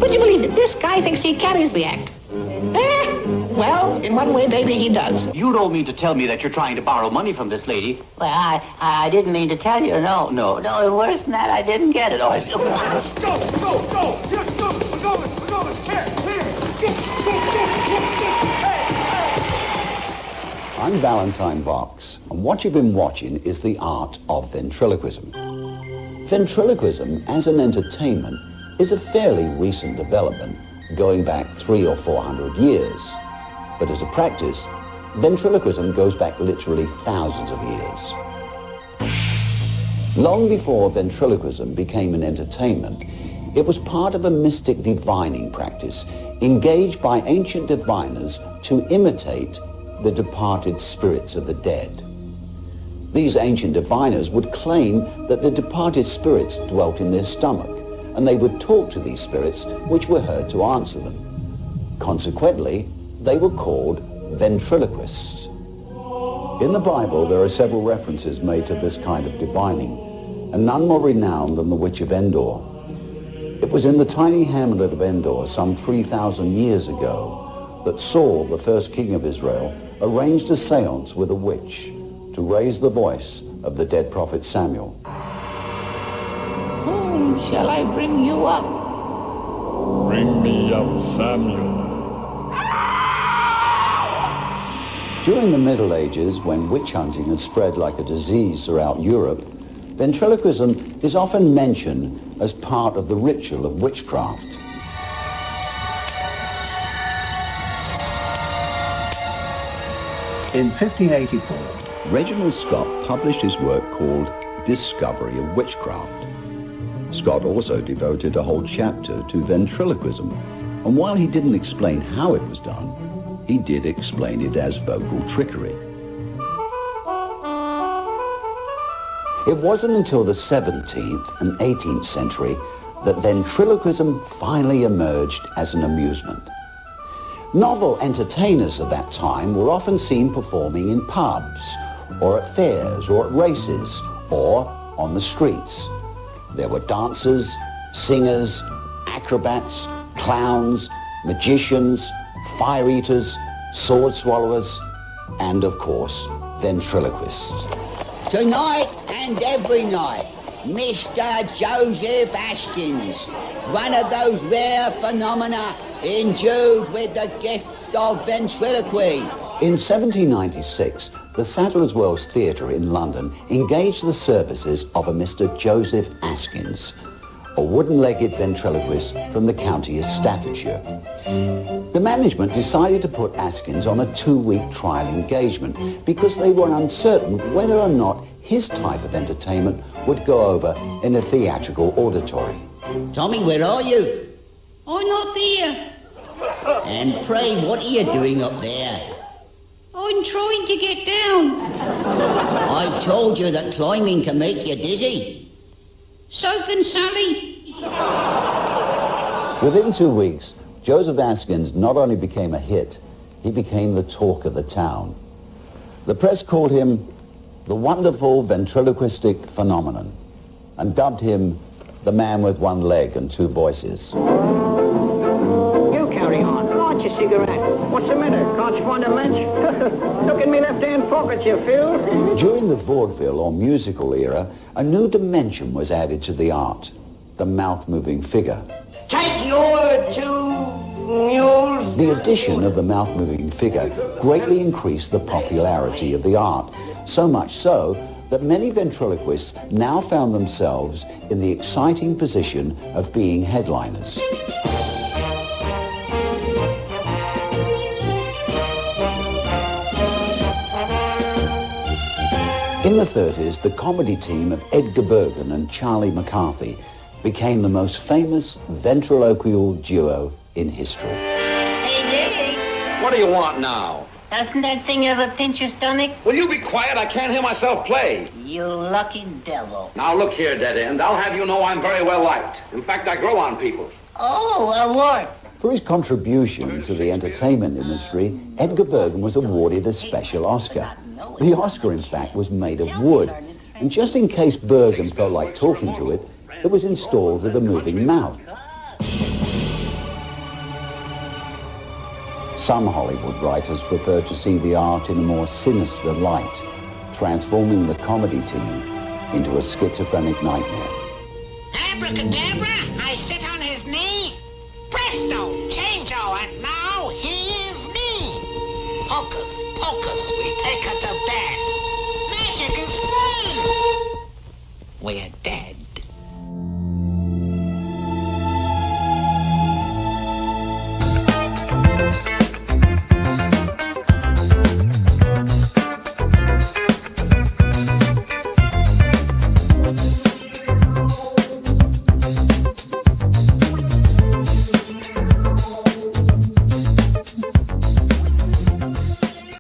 Would you believe that this guy thinks he carries the act? Well, in one way, maybe he does. You don't mean to tell me that you're trying to borrow money from this lady? Well, I didn't mean to tell you. No, worse than that, I didn't get it. Go! We're going! Here! I'm Valentine Box, and what you've been watching is the art of ventriloquism. Ventriloquism as an entertainment is a fairly recent development, going back 300 or 400 years. But as a practice, ventriloquism goes back literally thousands of years. Long before ventriloquism became an entertainment, it was part of a mystic divining practice engaged by ancient diviners to imitate the departed spirits of the dead. These ancient diviners would claim that the departed spirits dwelt in their stomach, and they would talk to these spirits, which were heard to answer them. Consequently, they were called ventriloquists. In the Bible, there are several references made to this kind of divining, and none more renowned than the Witch of Endor. It was in the tiny hamlet of Endor some 3,000 years ago that Saul, the first king of Israel, arranged a seance with a witch to raise the voice of the dead prophet Samuel. Whom shall I bring you up? Bring me up Samuel. During the Middle Ages, when witch hunting had spread like a disease throughout Europe, ventriloquism is often mentioned as part of the ritual of witchcraft. In 1584, Reginald Scott published his work called Discovery of Witchcraft. Scott also devoted a whole chapter to ventriloquism, and while he didn't explain how it was done, he did explain it as vocal trickery. It wasn't until the 17th and 18th century that ventriloquism finally emerged as an amusement. Novel entertainers of that time were often seen performing in pubs, or at fairs, or at races, or on the streets. There were dancers, singers, acrobats, clowns, magicians, fire eaters, sword swallowers, and of course, ventriloquists. Tonight and every night, Mr. Joseph Askins, one of those rare phenomena endued with the gift of ventriloquy. In 1796, the Sadler's Wells Theatre in London engaged the services of a Mr. Joseph Askins, a wooden-legged ventriloquist from the county of Staffordshire. The management decided to put Askins on a 2-week trial engagement because they were uncertain whether or not his type of entertainment would go over in a theatrical auditory. Tommy, where are you? I'm not there. And pray, what are you doing up there? I'm trying to get down. I told you that climbing can make you dizzy. So can Sally. Within 2 weeks, Joseph Askins not only became a hit, he became the talk of the town. The press called him the wonderful ventriloquistic phenomenon and dubbed him the man with one leg and two voices. You carry on. Light your cigarette. What's the matter? Can't you find a match? Look in me left-hand pocket, you fool. During the vaudeville or musical era, a new dimension was added to the art, the mouth-moving figure. Take your two mules. The addition of the mouth-moving figure greatly increased the popularity of the art, so much so that many ventriloquists now found themselves in the exciting position of being headliners. In the 30s, the comedy team of Edgar Bergen and Charlie McCarthy became the most famous ventriloquial duo in history. Hey, Dave. What do you want now? Doesn't that thing ever pinch your stomach? Will you be quiet? I can't hear myself play. You lucky devil. Now look here, dead end. I'll have you know I'm very well liked. In fact, I grow on people. Oh, a wart. For his contribution to the entertainment industry, Edgar Bergen was awarded a special Oscar. The Oscar, in fact, was made of wood, and just in case Bergen felt like talking to it, it was installed with a moving mouth. Some Hollywood writers prefer to see the art in a more sinister light, transforming the comedy team into a schizophrenic nightmare. Abracadabra, I sit on his knee. Presto, change-o, and now he is me. Hocus pocus, we take her to bed. Magic is fun. We're dead.